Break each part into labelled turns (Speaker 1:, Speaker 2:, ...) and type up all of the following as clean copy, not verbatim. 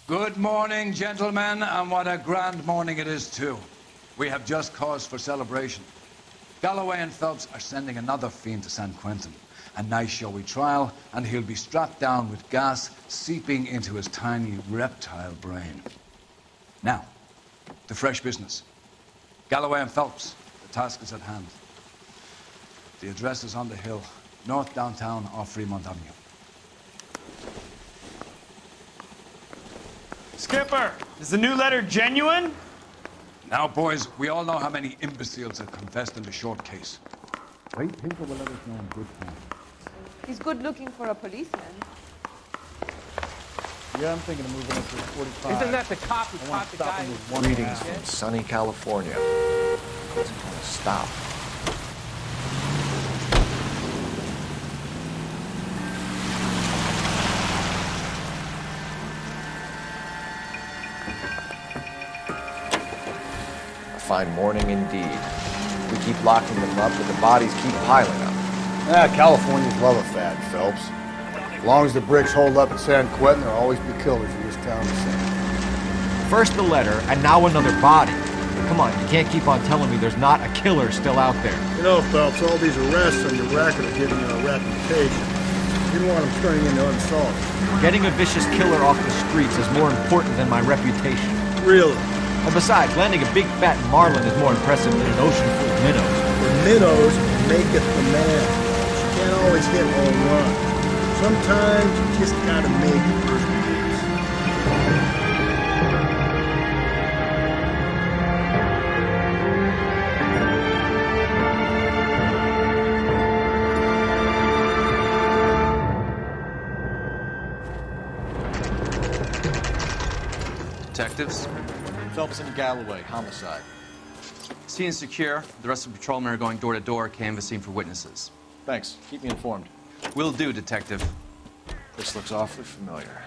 Speaker 1: Good morning, gentlemen, and what a grand morning it is, too. We have just cause for celebration. Galloway and Phelps are sending another fiend to San Quentin. A nice showy trial, and he'll be strapped down with gas seeping into his tiny reptile brain. Now, to fresh business. Galloway and Phelps, the task is at hand. The address is on the hill, north downtown off Fremont Avenue.
Speaker 2: Skipper, is the new letter genuine?
Speaker 1: Now, boys, we all know how many imbeciles have confessed in the short case. Wait, Pinker will let us know in good time.
Speaker 3: He's good looking for a policeman.
Speaker 4: Yeah, I'm thinking of moving up to 45.
Speaker 5: Isn't that the cop who caught the guy?
Speaker 6: Greetings from sunny California. It's going to stop. A fine morning indeed. We keep locking them up, but the bodies keep piling up.
Speaker 4: Californians love a fad, Phelps. As long as the bricks hold up in San Quentin, there'll always be killers in this town the same.
Speaker 6: First the letter, and now another body. Come on, you can't keep on telling me there's not a killer still out there.
Speaker 4: You know, Phelps, all these arrests on your record are giving you a reputation. You don't want them turning into unsolved.
Speaker 6: Getting a vicious killer off the streets is more important than my reputation.
Speaker 4: Really?
Speaker 6: And besides, landing a big fat marlin is more impressive than an ocean full of minnows.
Speaker 4: The minnows make it the man. You can't always hit home run. Sometimes you just gotta make first base.
Speaker 7: Detectives?
Speaker 8: Phelps and Galloway, homicide.
Speaker 7: Scene is secure. The rest of the patrolmen are going door to door, canvassing for witnesses.
Speaker 8: Thanks. Keep me informed.
Speaker 7: Will do, Detective.
Speaker 6: This looks awfully familiar.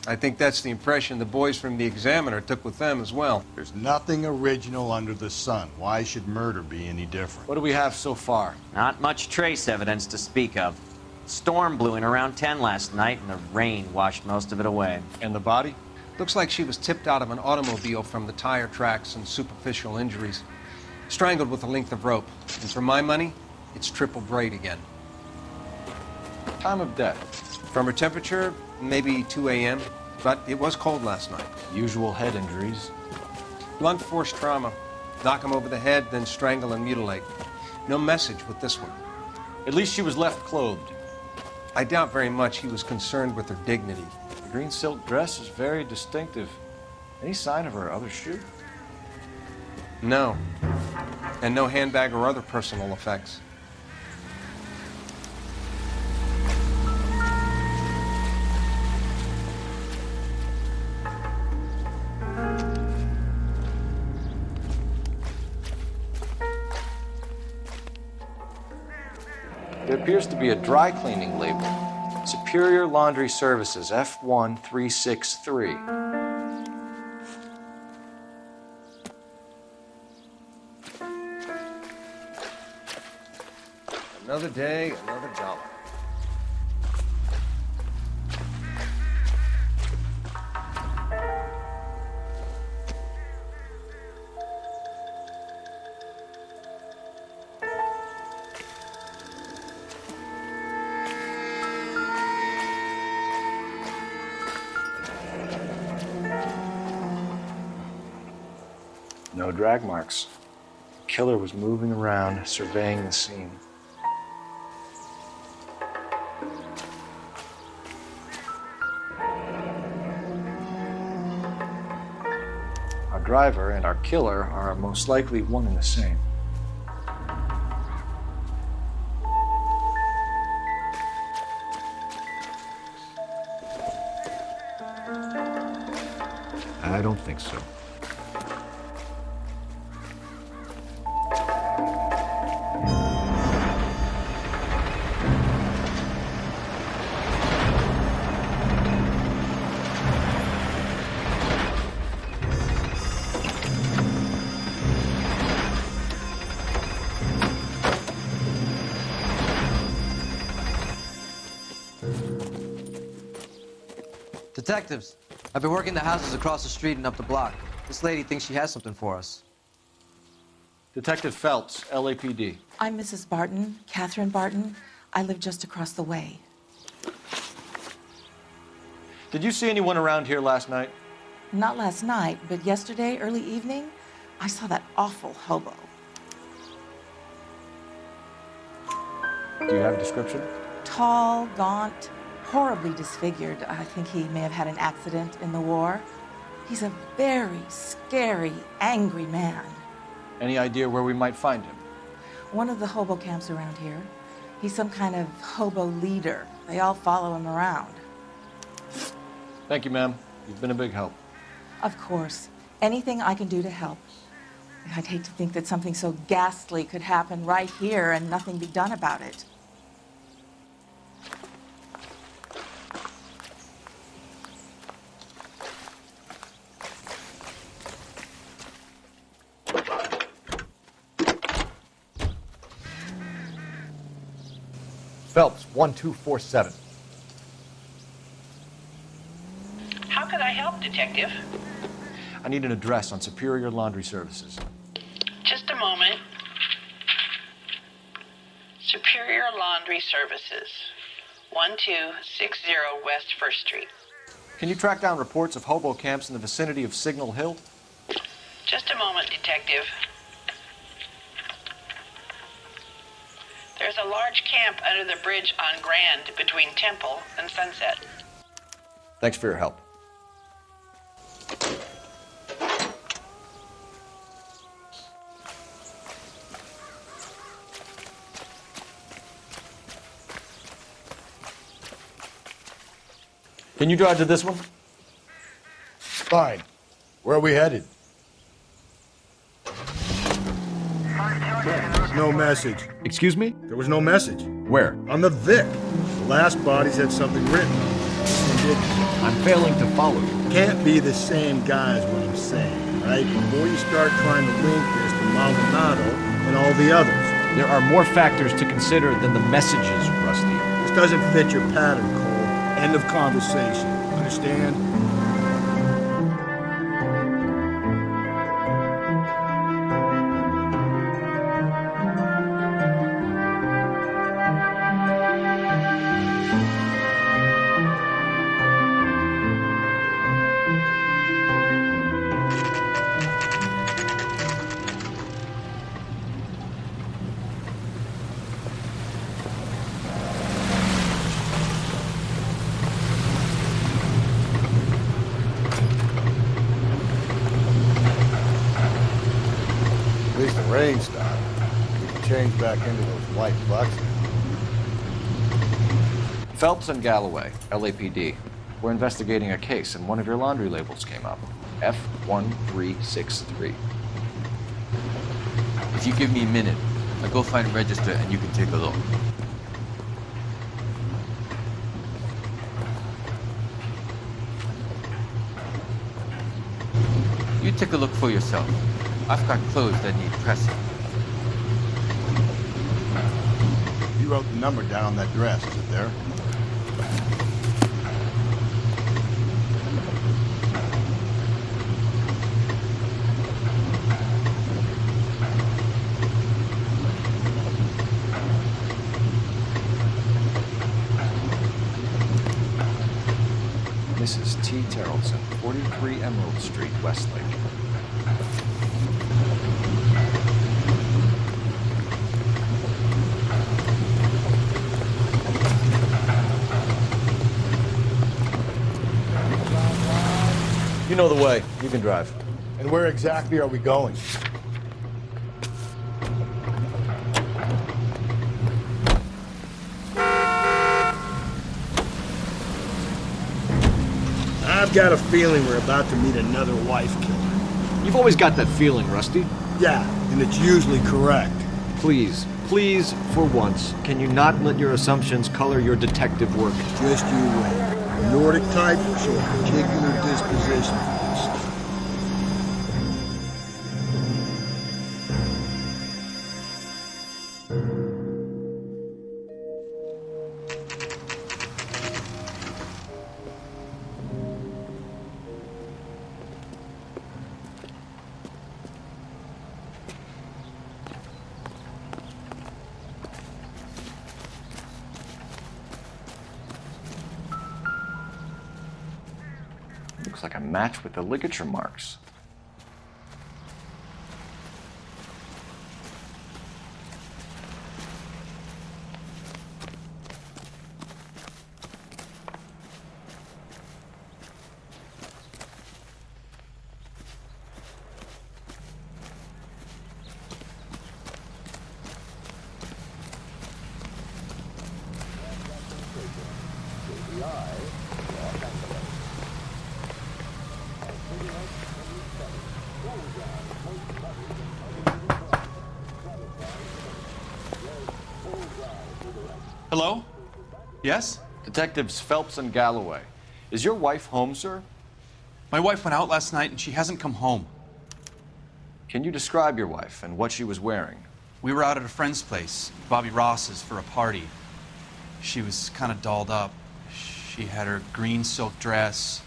Speaker 9: I think that's the impression the boys from the Examiner took with them as well.
Speaker 4: There's nothing original under the sun. Why should murder be any different?
Speaker 8: What do we have so far?
Speaker 5: Not much trace evidence to speak of. Storm blew in around 10 last night, and the rain washed most of it away.
Speaker 8: And the body?
Speaker 9: Looks like she was tipped out of an automobile from the tire tracks and superficial injuries. Strangled with a length of rope. And for my money, it's triple braid again.
Speaker 8: Time of death?
Speaker 9: From her temperature, maybe 2 a.m., but it was cold last night.
Speaker 8: Usual head injuries.
Speaker 9: Blunt force trauma. Knock him over the head, then strangle and mutilate. No message with this one.
Speaker 8: At least she was left clothed.
Speaker 9: I doubt very much he was concerned with her dignity.
Speaker 8: The green silk dress is very distinctive. Any sign of her other shoe?
Speaker 9: No. And no handbag or other personal effects.
Speaker 8: There appears to be a dry cleaning label. Superior Laundry Services, F1363.
Speaker 9: Another day, another dollar.
Speaker 8: No drag marks. The killer was moving around, surveying the scene. Our driver and our killer are most likely one and the same.
Speaker 6: I don't think so.
Speaker 7: Detectives, I've been working the houses across the street and up the block. This lady thinks she has something for us.
Speaker 8: Detective Phelps, LAPD.
Speaker 10: I'm Mrs. Barton, Catherine Barton. I live just across the way.
Speaker 8: Did you see anyone around here last night?
Speaker 10: Not last night, but yesterday, early evening, I saw that awful hobo.
Speaker 8: Do you have a description?
Speaker 10: Tall, gaunt, horribly disfigured. I think he may have had an accident in the war. He's a very scary, angry man.
Speaker 8: Any idea where we might find him?
Speaker 10: One of the hobo camps around here. He's some kind of hobo leader. They all follow him around.
Speaker 8: Thank you, ma'am. You've been a big help.
Speaker 10: Of course. Anything I can do to help. I'd hate to think that something so ghastly could happen right here and nothing be done about it.
Speaker 6: Phelps, 1247.
Speaker 11: How can I help, Detective?
Speaker 8: I need an address on Superior Laundry Services.
Speaker 11: Just a moment. Superior Laundry Services, 1260 West 1st Street.
Speaker 8: Can you track down reports of hobo camps in the vicinity of Signal Hill?
Speaker 11: Just a moment, Detective. There's a large camp under the bridge on Grand between Temple and Sunset.
Speaker 8: Thanks for your help. Can you drive to this one?
Speaker 4: Fine. Where are we headed? There's no message.
Speaker 6: Excuse me?
Speaker 4: There was no message.
Speaker 6: Where?
Speaker 4: On the Vic. The last bodies had something written on them. This one didn't.
Speaker 6: I'm failing to follow you.
Speaker 4: Can't be the same guy is what I'm saying, right? Before you start trying to link this to Maldonado and all the others.
Speaker 6: There are more factors to consider than the messages, Rusty.
Speaker 4: This doesn't fit your pattern, Cole. End of conversation. Understand? At least the rain stopped. We can change back into those white bucks now.
Speaker 8: Phelps and Galloway, LAPD. We're investigating a case, and one of your laundry labels came up. F1363.
Speaker 7: If you give me a minute, I'll go find a register and you can take a look. You take a look for yourself. I've got clothes that need pressing.
Speaker 4: You wrote the number down on that dress, is it there?
Speaker 8: Mrs. T. Terrellson, 43 Emerald Street, Westlake.
Speaker 6: You know the way. You can drive.
Speaker 4: And where exactly are we going? I've got a feeling we're about to meet another wife killer.
Speaker 6: You've always got that feeling, Rusty.
Speaker 4: Yeah, and it's usually correct.
Speaker 6: Please, please, for once, can you not let your assumptions color your detective work?
Speaker 4: Just you wait. The Nordic type show a particular disposition for this stuff.
Speaker 8: Looks like a match with the ligature marks.
Speaker 7: Hello? Yes?
Speaker 8: Detectives Phelps and Galloway. Is your wife home, sir?
Speaker 7: My wife went out last night and she hasn't come home.
Speaker 8: Can you describe your wife and what she was wearing?
Speaker 7: We were out at a friend's place, Bobby Ross's, for a party. She was kind of dolled up. She had her green silk dress,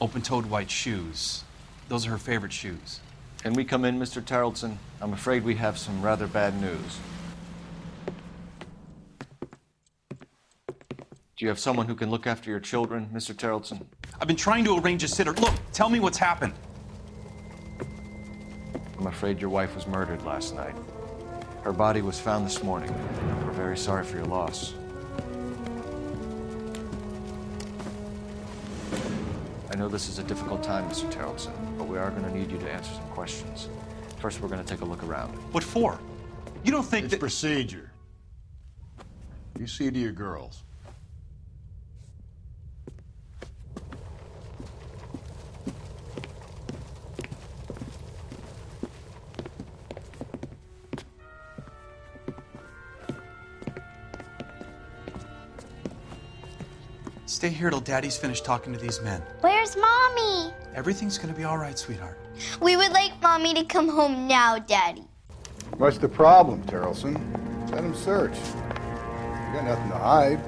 Speaker 7: open-toed white shoes. Those are her favorite shoes.
Speaker 8: Can we come in, Mr. Tarleton? I'm afraid we have some rather bad news. Do you have someone who can look after your children, Mr. Tarleton?
Speaker 7: I've been trying to arrange a sitter. Look, tell me what's happened.
Speaker 8: I'm afraid your wife was murdered last night. Her body was found this morning. We're very sorry for your loss. I know this is a difficult time, Mr. Tarleton, but we are going to need you to answer some questions. First, we're going to take a look around.
Speaker 7: What for? You don't think
Speaker 4: It's procedure. You see to your girls.
Speaker 7: Stay here till Daddy's finished talking to these men.
Speaker 12: Where's Mommy?
Speaker 7: Everything's gonna be all right, sweetheart.
Speaker 12: We would like Mommy to come home now, Daddy.
Speaker 4: What's the problem, Tarleton? Let him search. You got nothing to hide.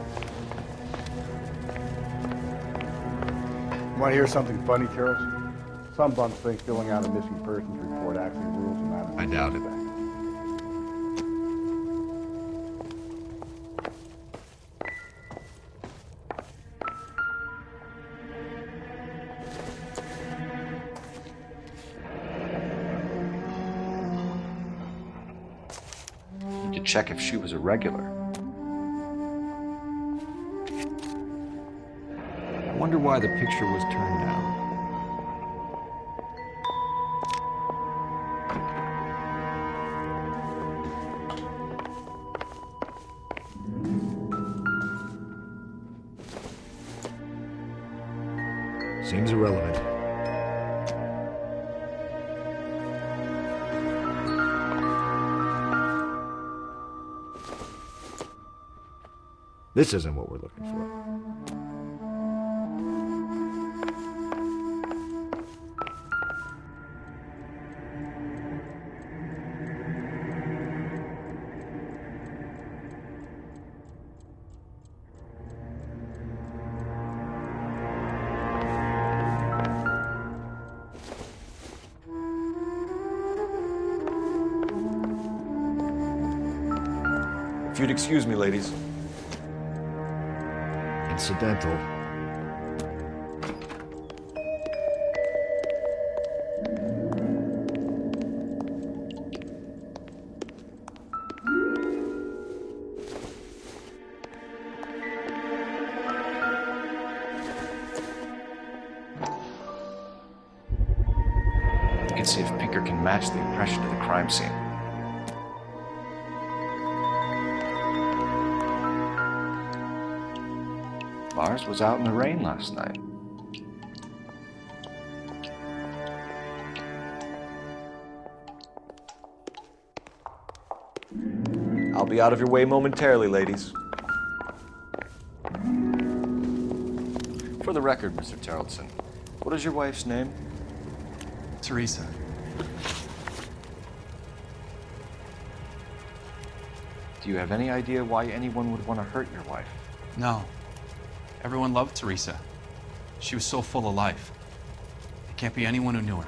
Speaker 4: Want to hear something funny, Tarleton? Some bums think filling out a missing persons report actually rules them out of
Speaker 8: I doubt it. Check if she was a regular. I wonder why the picture was turned down.
Speaker 6: Seems irrelevant. This isn't what we're looking for.
Speaker 8: If you'd excuse me, ladies.
Speaker 6: Incidental.
Speaker 8: You can see if Pinker can match the impression of the crime scene. Lars was out in the rain last night. I'll be out of your way momentarily, ladies. For the record, Mr. Tarleton, what is your wife's name?
Speaker 7: Teresa.
Speaker 8: Do you have any idea why anyone would want to hurt your wife?
Speaker 7: No. Everyone loved Teresa. She was so full of life. There can't be anyone who knew her.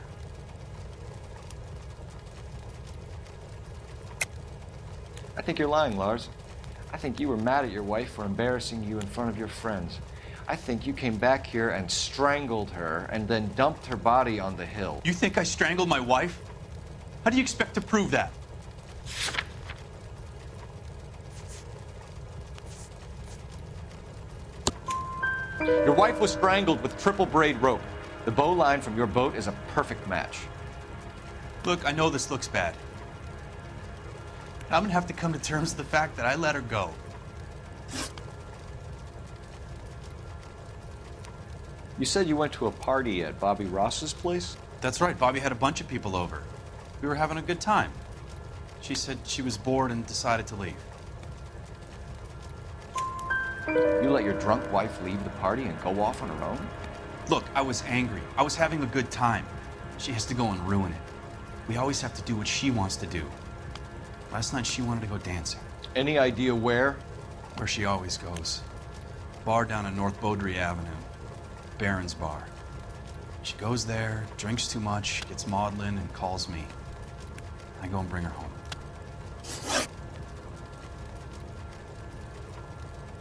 Speaker 8: I think you're lying, Lars. I think you were mad at your wife for embarrassing you in front of your friends. I think you came back here and strangled her and then dumped her body on the hill.
Speaker 7: You think I strangled my wife? How do you expect to prove that?
Speaker 8: Your wife was strangled with triple braid rope. The bow line from your boat is a perfect match.
Speaker 7: Look, I know this looks bad. I'm gonna have to come to terms with the fact that I let her go.
Speaker 8: You said you went to a party at Bobby Ross's place?
Speaker 7: That's right, Bobby had a bunch of people over. We were having a good time. She said she was bored and decided to leave.
Speaker 8: You let your drunk wife leave the party and go off on her own?
Speaker 7: Look, I was angry. I was having a good time. She has to go and ruin it. We always have to do what she wants to do. Last night she wanted to go dancing.
Speaker 8: Any idea where?
Speaker 7: Where she always goes. Bar down on North Beaudry Avenue. Barron's Bar. She goes there, drinks too much, gets maudlin, and calls me. I go and bring her home.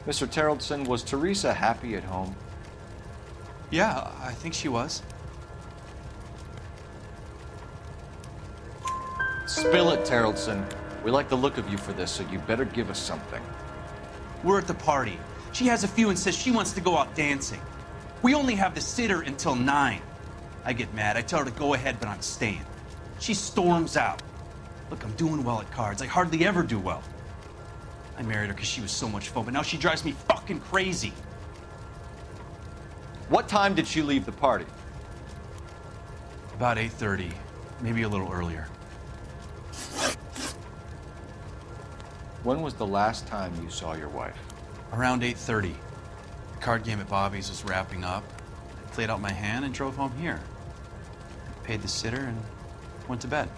Speaker 8: Mr. Terrellson, was Teresa happy at home?
Speaker 7: Yeah, I think she was.
Speaker 8: Spill it, Terrellson. We like the look of you for this, so you better give us something.
Speaker 7: We're at the party. She has a few and says she wants to go out dancing. We only have the sitter until 9. I get mad. I tell her to go ahead, but I'm staying. She storms out. Look, I'm doing well at cards. I hardly ever do well. I married her because she was so much fun, but now she drives me fucking crazy.
Speaker 8: What time did she leave the party?
Speaker 7: About 8:30, maybe a little earlier.
Speaker 8: When was the last time you saw your wife?
Speaker 7: Around 8:30. The card game at Bobby's was wrapping up. I played out my hand and drove home here. I paid the sitter and went to bed.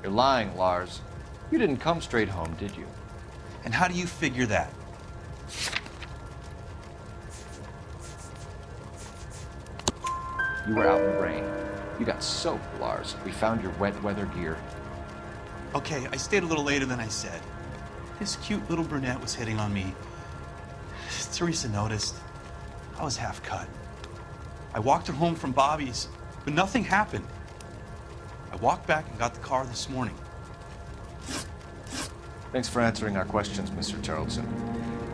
Speaker 8: You're lying, Lars. You didn't come straight home, did you?
Speaker 7: And how do you figure that?
Speaker 8: You were out in the rain. You got soaked, Lars. We found your wet weather gear.
Speaker 7: Okay, I stayed a little later than I said. This cute little brunette was hitting on me. Teresa noticed. I was half cut. I walked her home from Bobby's, but nothing happened. I walked back and got the car this morning.
Speaker 8: Thanks for answering our questions, Mr. Terrellson.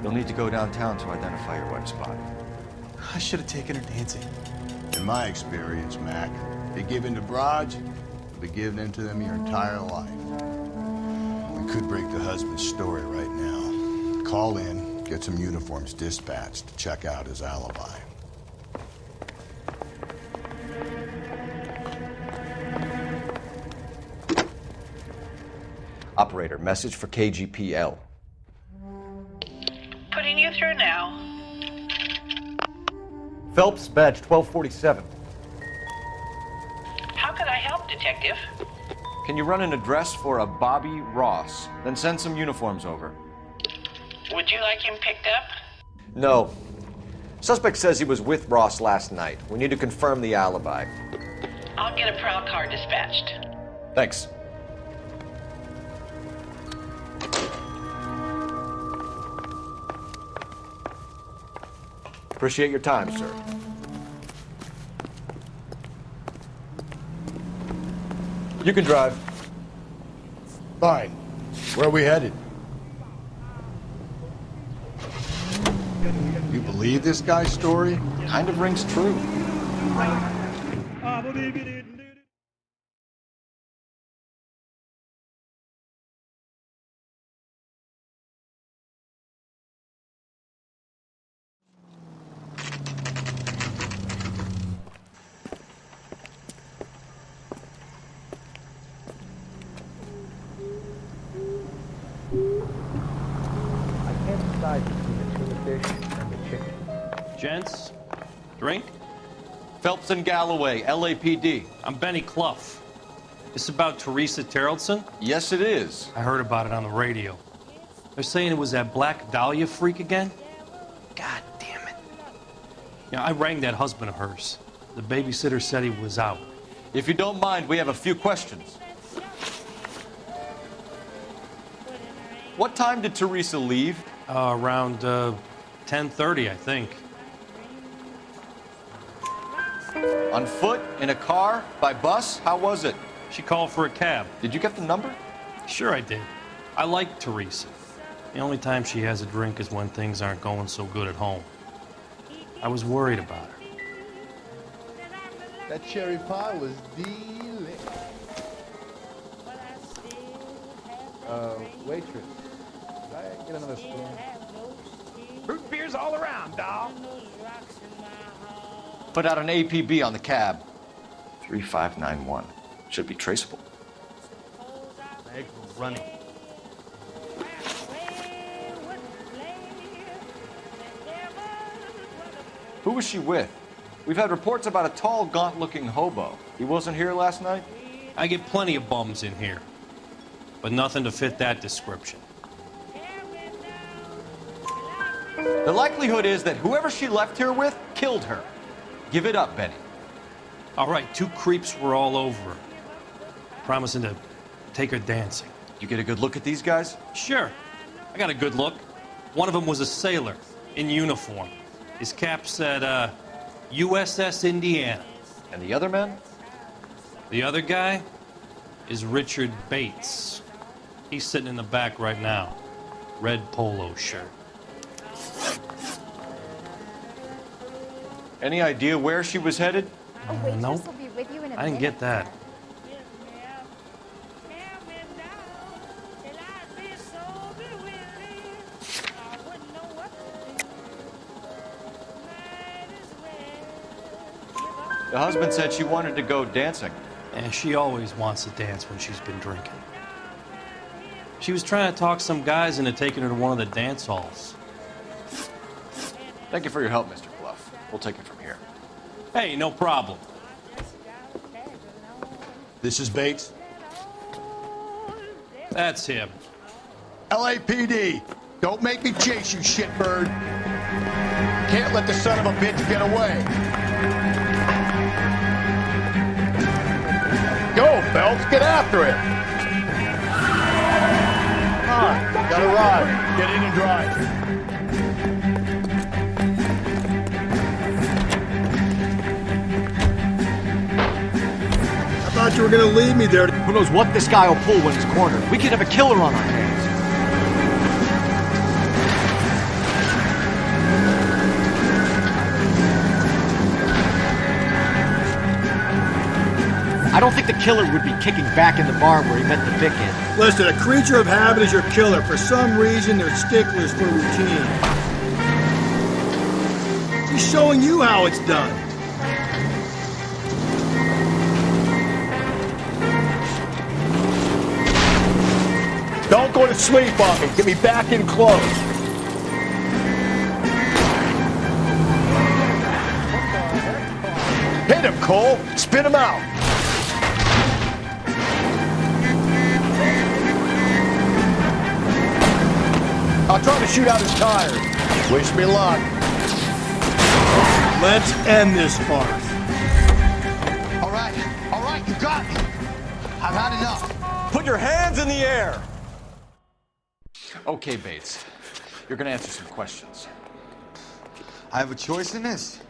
Speaker 8: You'll need to go downtown to identify your wife's body.
Speaker 7: I should have taken her dancing.
Speaker 4: In my experience, Mac, if you give in to broads, you'll be giving in to them your entire life. We could break the husband's story right now. Call in, get some uniforms dispatched to check out his alibi.
Speaker 8: Operator, message for KGPL.
Speaker 11: Putting you through now.
Speaker 8: Phelps, badge 1247.
Speaker 11: How could I help, Detective?
Speaker 8: Can you run an address for a Bobby Ross? Then send some uniforms over.
Speaker 11: Would you like him picked up?
Speaker 8: No. Suspect says he was with Ross last night. We need to confirm the alibi.
Speaker 11: I'll get a prowl car dispatched.
Speaker 8: Thanks. Appreciate your time, sir. You can drive.
Speaker 4: Fine. Where are we headed? You believe this guy's story?
Speaker 8: Kind of rings true.
Speaker 13: Gents, drink?
Speaker 8: Phelps and Galloway, LAPD.
Speaker 13: I'm Benny Clough. This about Teresa Terrellson?
Speaker 8: Yes, it is.
Speaker 13: I heard about it on the radio. They're saying it was that Black Dahlia freak again? God damn it. Yeah, I rang that husband of hers. The babysitter said he was out.
Speaker 8: If you don't mind, we have a few questions. What time did Teresa leave?
Speaker 13: Around 10:30, I think.
Speaker 8: On foot? In a car? By bus? How was it?
Speaker 13: She called for a cab.
Speaker 8: Did you get the number?
Speaker 13: Sure I did. I like Teresa. The only time she has a drink is when things aren't going so good at home. I was worried about her.
Speaker 4: That cherry pie was delicious. Waitress, could I get another spoon?
Speaker 2: Root beers all around, doll.
Speaker 8: Put out an APB on the cab. 3591. Should be traceable.
Speaker 13: Eggs were running.
Speaker 8: Who was she with? We've had reports about a tall, gaunt-looking hobo. He wasn't here last night?
Speaker 13: I get plenty of bums in here, but nothing to fit that description.
Speaker 8: The likelihood is that whoever she left here with killed her. Give it up, Benny.
Speaker 13: All right, 2 creeps were all over her, promising to take her dancing.
Speaker 8: You get a good look at these guys?
Speaker 13: Sure, I got a good look. One of them was a sailor in uniform. His cap said, USS Indiana.
Speaker 8: And the other men?
Speaker 13: The other guy is Richard Bates. He's sitting in the back right now. Red polo shirt.
Speaker 8: Any idea where she was headed?
Speaker 13: Nope. I didn't get that.
Speaker 8: The husband said she wanted to go dancing.
Speaker 13: And she always wants to dance when she's been drinking. She was trying to talk some guys into taking her to one of the dance halls.
Speaker 8: Thank you for your help, Mr. Bluff. We'll take it from here.
Speaker 13: Hey, no problem.
Speaker 4: This is Bates.
Speaker 13: That's him.
Speaker 4: LAPD, don't make me chase you, shitbird. Can't let the son of a bitch get away. Go, Phelps, get after it. Come on, got a ride. Get in and drive.
Speaker 14: I thought you were gonna leave me there.
Speaker 6: Who knows what this guy will pull when he's cornered? We could have a killer on our hands. I don't think the killer would be kicking back in the bar where he met the Vic in.
Speaker 14: Listen, a creature of habit is your killer. For some reason, they're sticklers for routine. He's showing you how it's done.
Speaker 4: Don't go to sleep on me. Get me back in close. Hit him, Cole. Spin him out. I'll try to shoot out his tires. Wish me luck.
Speaker 14: Let's end this farce.
Speaker 4: All right, you got me. I've had enough.
Speaker 8: Put your hands in the air! Okay, Bates. You're gonna answer some questions.
Speaker 15: I have a choice in this.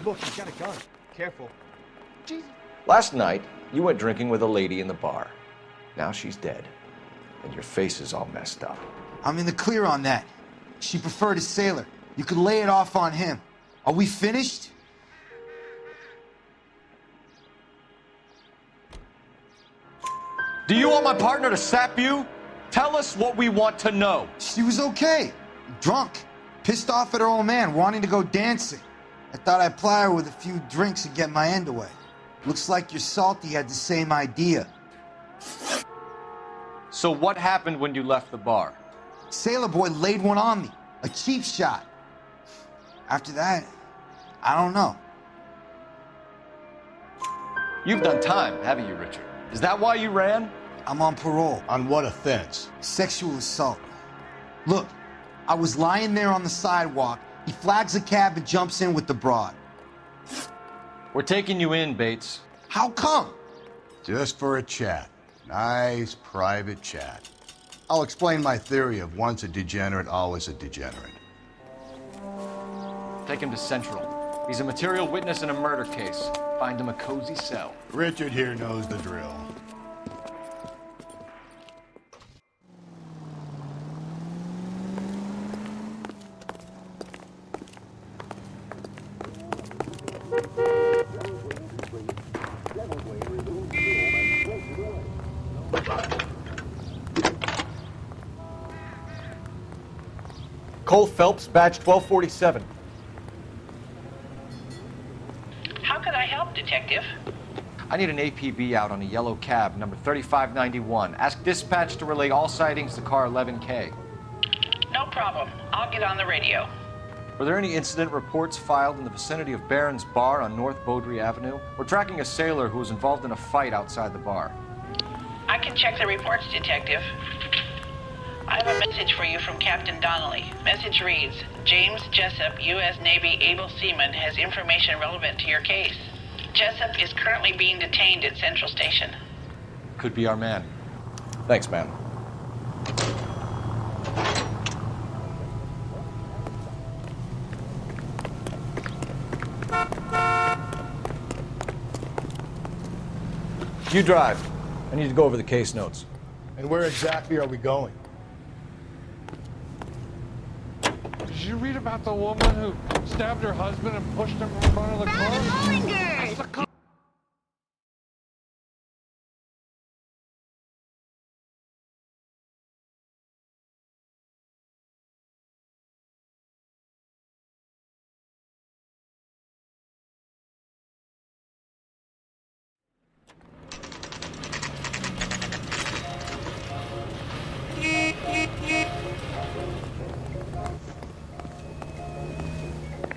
Speaker 6: Look, he's got a gun. Careful. Jesus. Last night, you went drinking with a lady in the bar. Now she's dead. And your face is all messed up.
Speaker 15: I'm in the clear on that. She preferred a sailor. You could lay it off on him. Are we finished?
Speaker 8: Do you want my partner to sap you? Tell us what we want to know.
Speaker 15: She was okay. Drunk. Pissed off at her old man, wanting to go dancing. I thought I'd ply her with a few drinks and get my end away. Looks like your salty had the same idea.
Speaker 8: So what happened when you left the bar?
Speaker 15: Sailor boy laid one on me. A cheap shot. After that, I don't know.
Speaker 8: You've done time, haven't you, Richard? Is that why you ran?
Speaker 15: I'm on parole.
Speaker 4: On what offense?
Speaker 15: Sexual assault. Look, I was lying there on the sidewalk. He flags a cab and jumps in with the broad.
Speaker 8: We're taking you in, Bates.
Speaker 15: How come?
Speaker 4: Just for a chat. Nice private chat. I'll explain my theory of once a degenerate, always a degenerate.
Speaker 8: Take him to Central. He's a material witness in a murder case. Find him a cozy cell.
Speaker 4: Richard here knows the drill.
Speaker 8: Coul Felps, badge 1247.
Speaker 11: How can I help, Detective?
Speaker 8: I need an APB out on a yellow cab, number 3591. Ask dispatch to relay all sightings to car 11K.
Speaker 11: No problem. I'll get on the radio.
Speaker 8: Were there any incident reports filed in the vicinity of Barron's Bar on North Beaudry Avenue? We're tracking a sailor who was involved in a fight outside the bar.
Speaker 11: I can check the reports, Detective. I have a message for you from Captain Donnelly. Message reads, James Jessup, U.S. Navy able seaman, has information relevant to your case. Jessup is currently being detained at Central Station.
Speaker 8: Could be our man. Thanks, man. You drive. I need to go over the case notes.
Speaker 4: And where exactly are we going?
Speaker 2: Did you read about the woman who stabbed her husband and pushed him in front of the car? That's the car.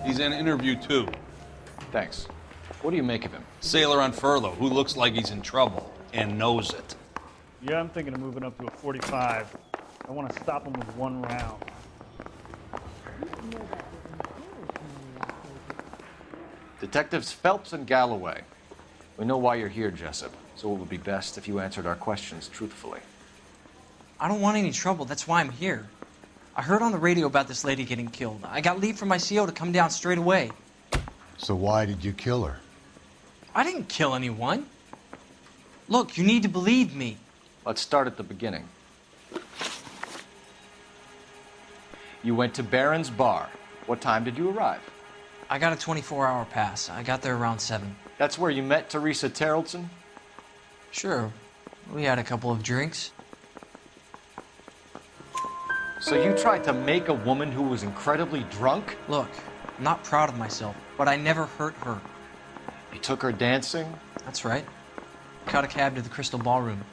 Speaker 16: He's in interview 2.
Speaker 8: Thanks. What do you make of him?
Speaker 16: Sailor on furlough who looks like he's in trouble and knows it.
Speaker 17: Yeah, I'm thinking of moving up to a 45. I want to stop him with one round.
Speaker 8: Detectives Phelps and Galloway. We know why you're here, Jessup, so it would be best if you answered our questions truthfully.
Speaker 18: I don't want any trouble. That's why I'm here. I heard on the radio about this lady getting killed. I got leave from my CO to come down straight away.
Speaker 4: So why did you kill her?
Speaker 18: I didn't kill anyone. Look, you need to believe me.
Speaker 8: Let's start at the beginning. You went to Barron's Bar. What time did you arrive?
Speaker 18: I got a 24-hour pass. I got there around 7.
Speaker 8: That's where you met Teresa Terrellson?
Speaker 18: Sure. We had a couple of drinks.
Speaker 8: So you tried to make a woman who was incredibly drunk?
Speaker 18: Look, I'm not proud of myself, but I never hurt her.
Speaker 8: You took her dancing?
Speaker 18: That's right. Caught a cab to the Crystal Ballroom.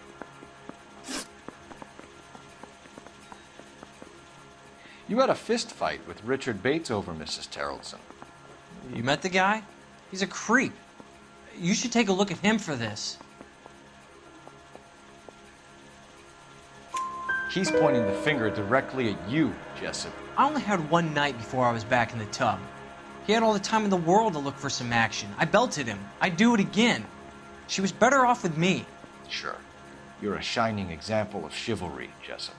Speaker 8: You had a fist fight with Richard Bates over Mrs. Terrellson.
Speaker 18: You met the guy? He's a creep. You should take a look at him for this.
Speaker 8: He's pointing the finger directly at you, Jessup.
Speaker 18: I only had one night before I was back in the tub. He had all the time in the world to look for some action. I belted him. I'd do it again. She was better off with me.
Speaker 8: Sure. You're a shining example of chivalry, Jessup.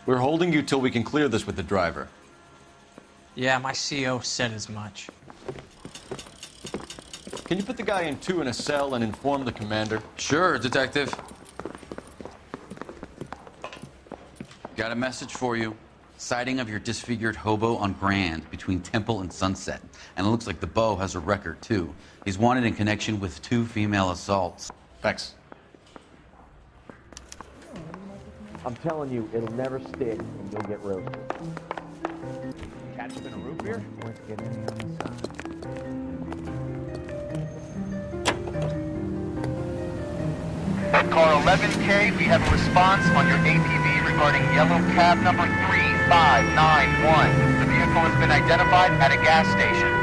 Speaker 8: We're holding you till we can clear this with the driver.
Speaker 18: Yeah, my CO said as much.
Speaker 8: Can you put the guy in 2 in a cell and inform the commander?
Speaker 19: Sure, Detective. Got a message for you. Sighting of your disfigured hobo on Grand between Temple and Sunset. And it looks like the beau has a record, too. He's wanted in connection with 2 female assaults.
Speaker 8: Thanks.
Speaker 5: I'm telling you, it'll never stick and you'll get roasted.
Speaker 6: Catch him in a root beer?
Speaker 5: Let's get in on the side.
Speaker 20: At car 11K, we have a response on your APB regarding yellow cab number 3591. The vehicle has been identified at a gas station.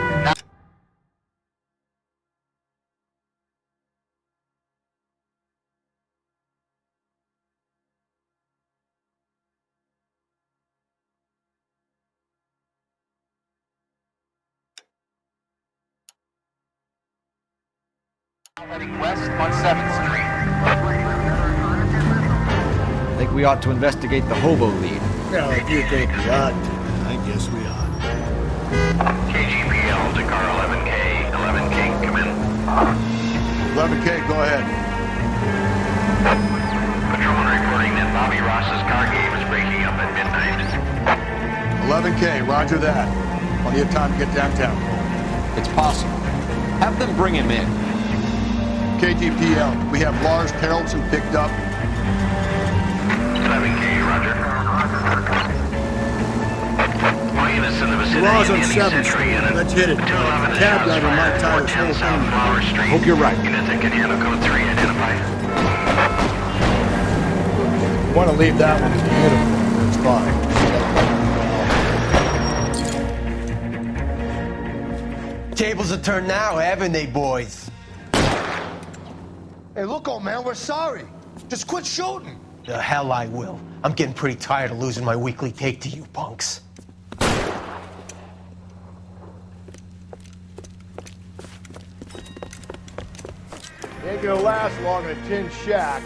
Speaker 20: Now heading west on 7th Street.
Speaker 5: I think
Speaker 8: we ought to investigate the hobo lead.
Speaker 14: Well, if you think we ought, I guess we ought.
Speaker 20: KGPL to car 11K. 11K, come in.
Speaker 4: 11K, go ahead.
Speaker 20: Patrolman reporting that Bobby Ross's car game is breaking up at midnight.
Speaker 4: 11K, roger that. Plenty of time to get downtown.
Speaker 8: It's possible. Have them bring him in.
Speaker 4: KGPL, we have Lars Carlson picked up.
Speaker 20: 11K, roger. All units in the vicinity
Speaker 14: Law's on
Speaker 20: of the
Speaker 14: 7th Street. Let's hit it. Cab driver might tie this whole thing.
Speaker 20: Flower Street.
Speaker 8: Hope you're right.
Speaker 20: Units that can handle code 3 identified.
Speaker 4: Want to leave that one to the uniform. It's fine.
Speaker 15: Tables are turned now, haven't they, boys? Hey, look, old man, we're sorry. Just quit shooting. The hell I will. I'm getting pretty tired of losing my weekly take to you punks.
Speaker 4: Ain't gonna last long in a tin shack.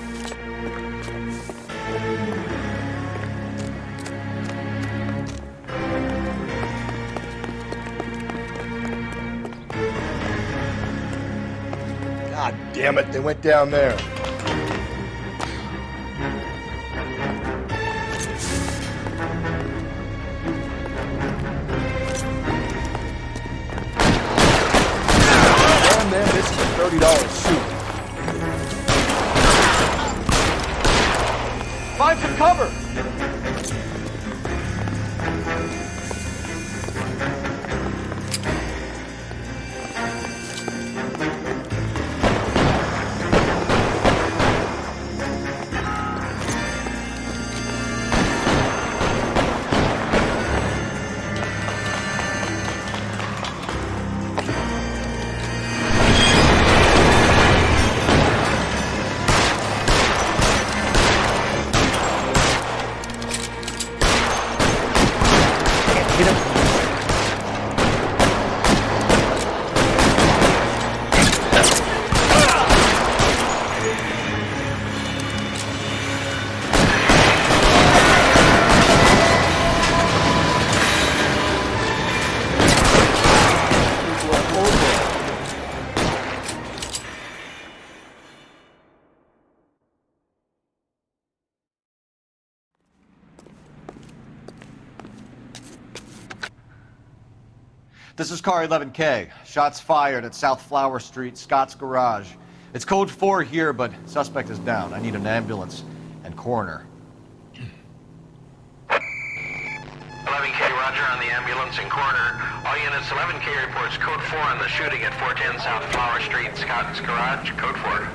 Speaker 4: God damn it, they went down there. And then this is a $30 suit.
Speaker 8: Find some cover! This is car 11K. Shots fired at South Flower Street, Scott's Garage. It's code 4 here, but suspect is down. I need an ambulance and coroner.
Speaker 20: 11K, roger on the ambulance and coroner. All units, 11K reports code 4 on the shooting at 410 South Flower Street, Scott's Garage, code 4.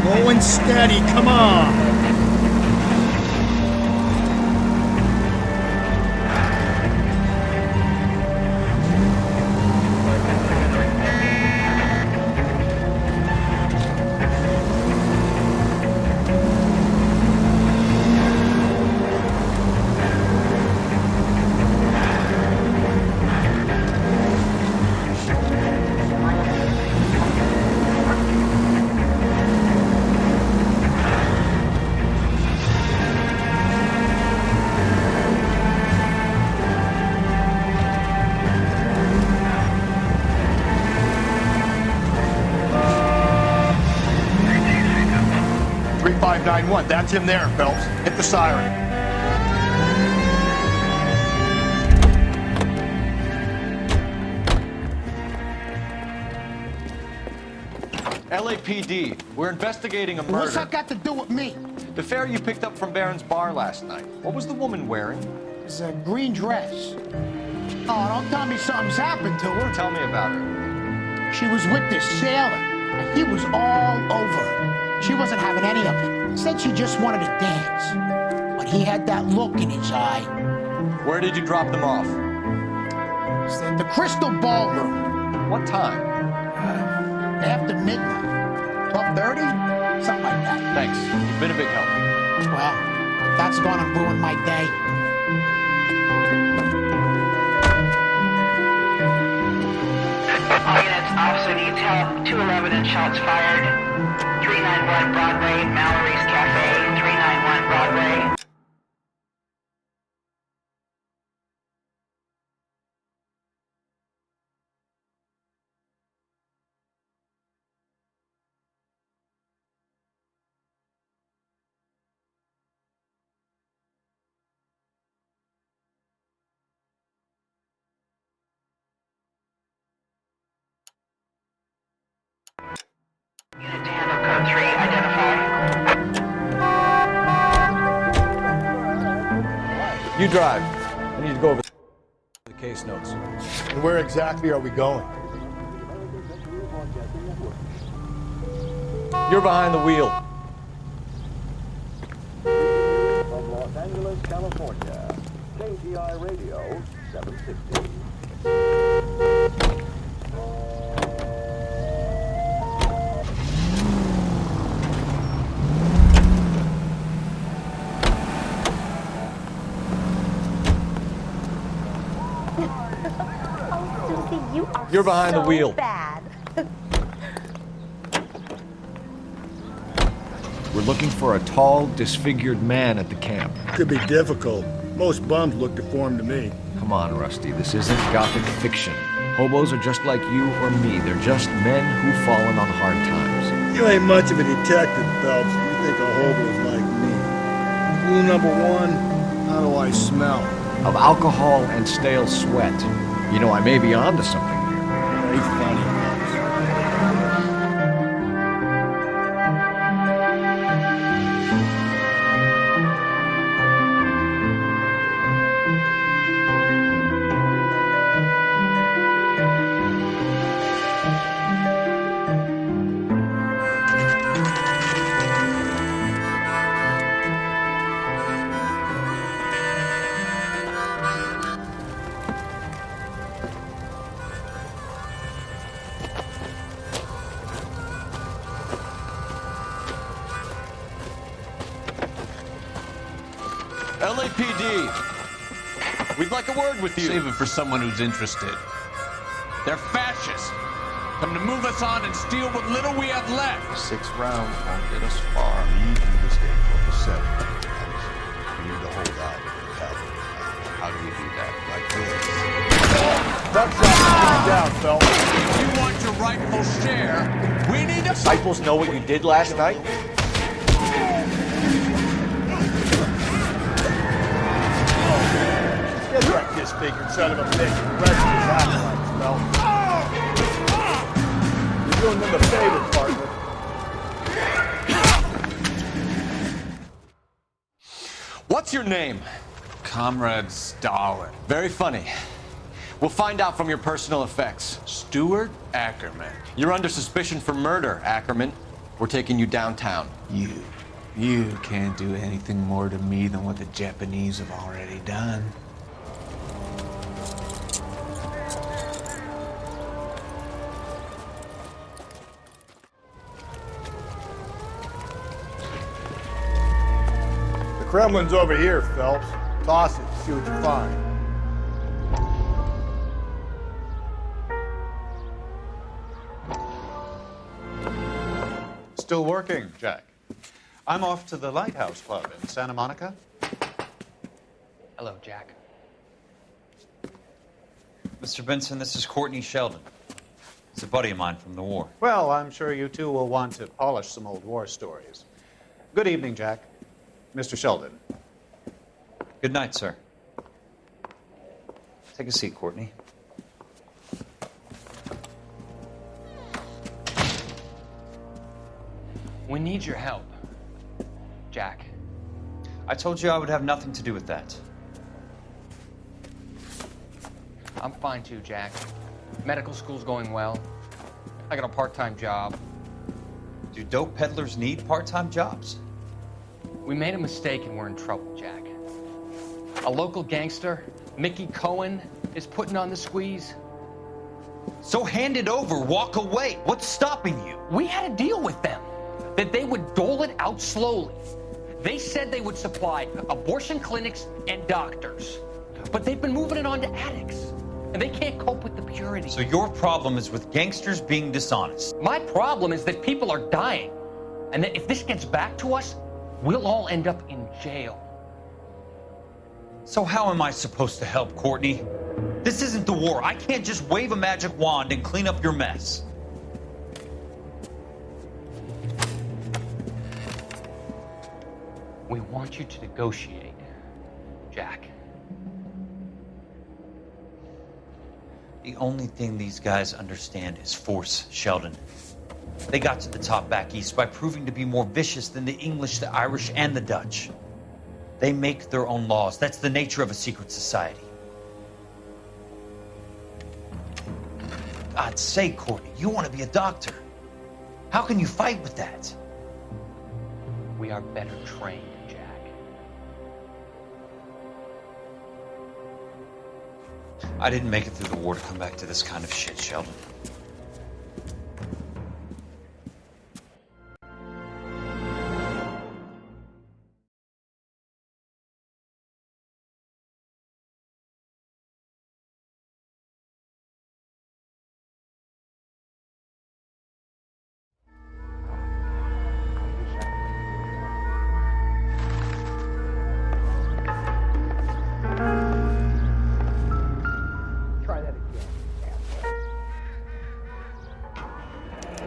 Speaker 14: Slow and steady, come on!
Speaker 4: That's him there, Phelps. Hit the siren.
Speaker 8: LAPD, we're investigating a murder.
Speaker 15: What's that got to do with me?
Speaker 8: The fare you picked up from Barron's bar last night. What was the woman wearing?
Speaker 15: It's a green dress. Oh, don't tell me something's happened to her.
Speaker 8: Tell me about her.
Speaker 15: She was with this sailor, and he was all over her. She wasn't having any of it. Said she just wanted to dance. But he had that look in his eye.
Speaker 8: Where did you drop them off?
Speaker 15: It's in the Crystal Ballroom.
Speaker 6: What time?
Speaker 15: After midnight. 12:30? Something like that.
Speaker 6: Thanks. You've been a big help.
Speaker 15: Well, that's gonna ruin my day.
Speaker 11: All units, officer needs help. 211 and shots fired. 391 Broadway, Mallory's Cafe. 391 Broadway. Unit to handle code 3, identify.
Speaker 6: You drive. I need to go over the case notes.
Speaker 4: And where exactly are we going?
Speaker 6: You're behind the wheel.
Speaker 21: From Los Angeles, California, KGI Radio 760.
Speaker 6: You're behind the wheel.
Speaker 22: Bad.
Speaker 6: We're looking for a tall, disfigured man at the camp.
Speaker 14: Could be difficult. Most bums look deformed to me.
Speaker 6: Come on, Rusty. This isn't gothic fiction. Hobos are just like you or me. They're just men who've fallen on hard times.
Speaker 14: You ain't much of a detective, Phelps. You think a hobo's like me. Clue number one, how do I smell?
Speaker 6: Of alcohol and stale sweat. You know, I may be onto something here.
Speaker 14: Very funny, Phelps.
Speaker 6: LAPD, we'd like a word with you.
Speaker 16: Save it for someone who's interested. They're fascists. Come to move us on and steal what little we have left.
Speaker 8: 6 rounds won't get us far.
Speaker 4: We need you to stay focused. We need to hold out and recover.
Speaker 16: How do we do that?
Speaker 4: Like this. That's down, Phelps.
Speaker 16: If you want your rightful share, we need to...
Speaker 6: Disciples know what you did last night?
Speaker 4: Get that disfigured son of a bitch and the rest of his acolytes, Phelps. You're doing them a favor, partner.
Speaker 6: What's your name?
Speaker 16: Comrade Stalin.
Speaker 6: Very funny. We'll find out from your personal effects.
Speaker 16: Stuart Ackerman.
Speaker 6: You're under suspicion for murder, Ackerman. We're taking you downtown.
Speaker 16: You can't do anything more to me than what the Japanese have already done.
Speaker 4: The Kremlin's over here, Phelps. Toss it, see what you find.
Speaker 23: Still working, Jack. I'm off to the Lighthouse Club in Santa Monica.
Speaker 18: Hello, Jack. Mr. Benson, this is Courtney Sheldon. He's a buddy of mine from the war.
Speaker 23: Well, I'm sure you two will want to polish some old war stories. Good evening, Jack. Mr. Sheldon.
Speaker 18: Good night, sir. Take a seat, Courtney. We need your help, Jack. I told you I would have nothing to do with that.
Speaker 24: I'm fine too, Jack. Medical school's going well. I got a part-time job.
Speaker 18: Do dope peddlers need part-time jobs?
Speaker 24: We made a mistake and we're in trouble, Jack. A local gangster, Mickey Cohen, is putting on the squeeze.
Speaker 19: So hand it over, walk away. What's stopping you?
Speaker 24: We had a deal with them that they would dole it out slowly. They said they would supply abortion clinics and doctors, but they've been moving it on to addicts, and they can't cope with the purity.
Speaker 19: So your problem is with gangsters being dishonest.
Speaker 24: My problem is that people are dying, and that if this gets back to us, we'll all end up in jail.
Speaker 19: So how am I supposed to help, Courtney? This isn't the war. I can't just wave a magic wand and clean up your mess.
Speaker 24: We want you to negotiate, Jack.
Speaker 19: The only thing these guys understand is force, Sheldon. They got to the top back east by proving to be more vicious than the English, the Irish, and the Dutch. They make their own laws. That's the nature of a secret society. God's sake, Courtney, you want to be a doctor. How can you fight with that?
Speaker 24: We are better trained, Jack.
Speaker 19: I didn't make it through the war to come back to this kind of shit, Sheldon.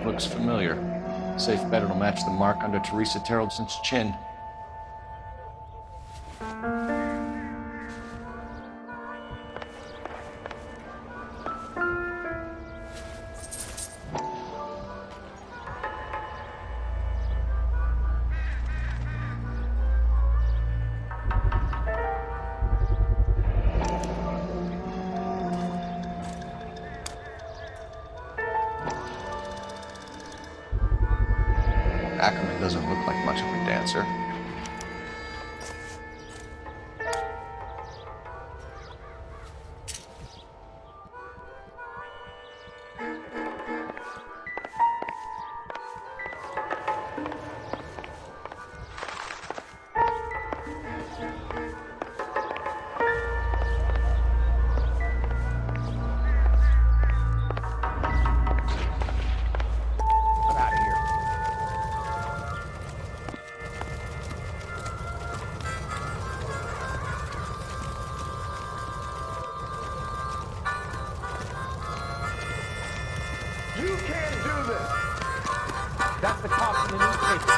Speaker 6: Looks familiar. Safe bet it'll match the mark under Teresa Terrelson's chin. Ackerman doesn't look like much of a dancer.
Speaker 24: You can't do this! That's the cops in the newspaper.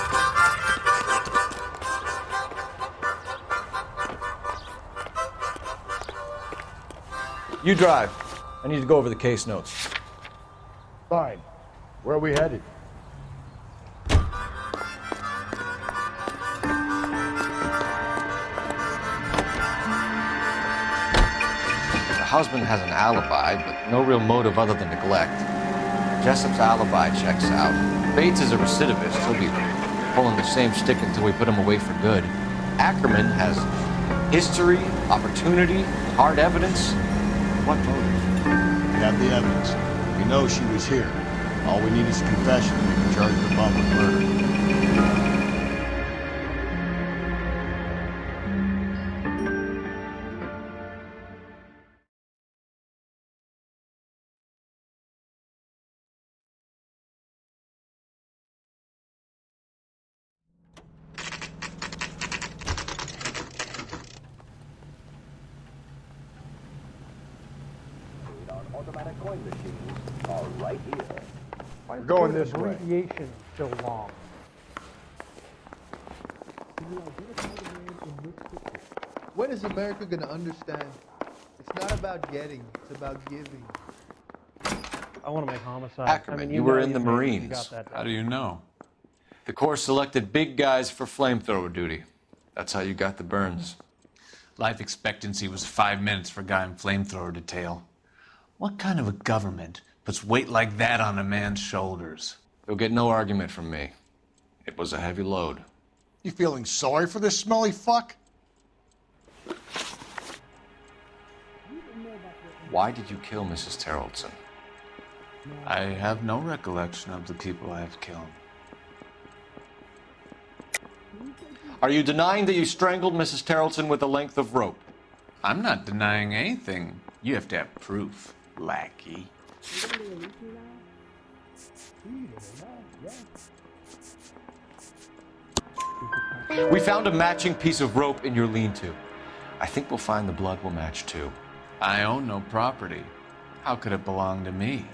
Speaker 6: You drive. I need to go over the case notes.
Speaker 14: Fine. Where are we headed?
Speaker 6: The husband has an alibi, but no real motive other than neglect. Jessup's alibi checks out. Bates is a recidivist. He'll be pulling the same stick until we put him away for good. Ackerman has history, opportunity, hard evidence. What motive?
Speaker 4: We have the evidence. We know she was here. All we need is a confession and we can charge the bum with murder.
Speaker 21: Automatic coin machines are right here.
Speaker 14: We're going this way.
Speaker 17: Abbreviation is so long.
Speaker 1: When is America going to understand? It's not about getting, it's about giving.
Speaker 17: I want to make homicide.
Speaker 6: Ackerman, you were in the Marines.
Speaker 16: How do you know?
Speaker 6: The Corps selected big guys for flamethrower duty. That's how you got the burns.
Speaker 16: Life expectancy was 5 minutes for a guy in flamethrower detail. What kind of a government puts weight like that on a man's shoulders?
Speaker 6: You'll get no argument from me. It was a heavy load.
Speaker 4: You feeling sorry for this smelly fuck?
Speaker 6: Why did you kill Mrs. Terrellson?
Speaker 16: I have no recollection of the people I have killed.
Speaker 6: Are you denying that you strangled Mrs. Terrellson with a length of rope?
Speaker 16: I'm not denying anything. You have to have proof, lackey.
Speaker 6: We found a matching piece of rope in your lean-to. I think we'll find the blood will match too.
Speaker 16: I own no property. How could it belong to me?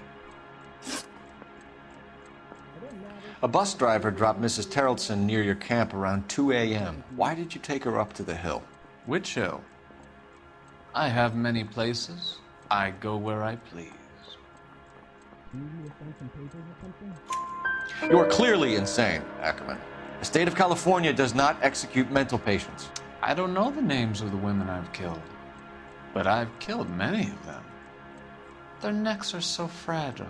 Speaker 6: A bus driver dropped Mrs. Terrellson near your camp around 2 a.m. Why did you take her up to the hill?
Speaker 16: Which hill? I have many places. I go where I please.
Speaker 6: You are clearly insane, Ackerman. The state of California does not execute mental patients.
Speaker 16: I don't know the names of the women I've killed, but I've killed many of them. Their necks are so fragile.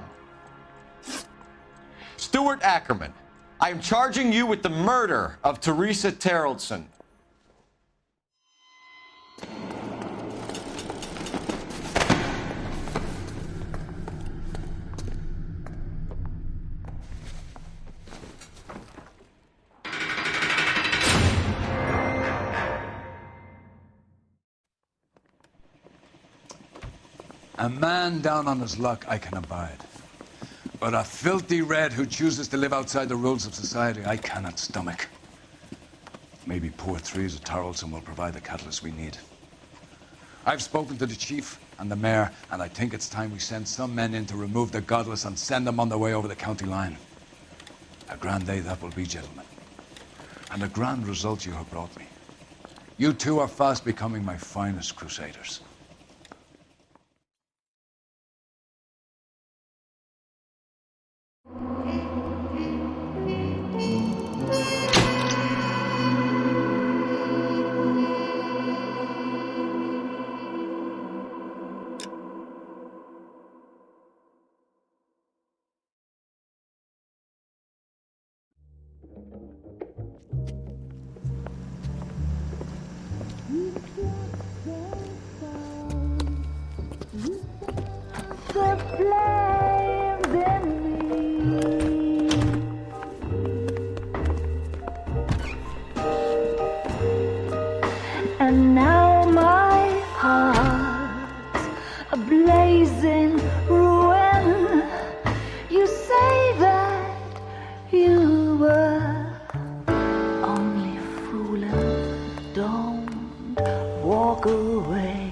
Speaker 6: Stuart Ackerman, I am charging you with the murder of Teresa Terrellson.
Speaker 3: A man down on his luck I can abide. But a filthy red who chooses to live outside the rules of society, I cannot stomach. Maybe poor Teresa Terrellson will provide the catalyst we need. I've spoken to the chief and the mayor, and I think it's time we send some men in to remove the godless and send them on their way over the county line. A grand day that will be, gentlemen. And a grand result you have brought me. You two are fast becoming my finest crusaders.
Speaker 9: And now my heart's a blazing ruin. You say that you were only fooling. Don't walk away.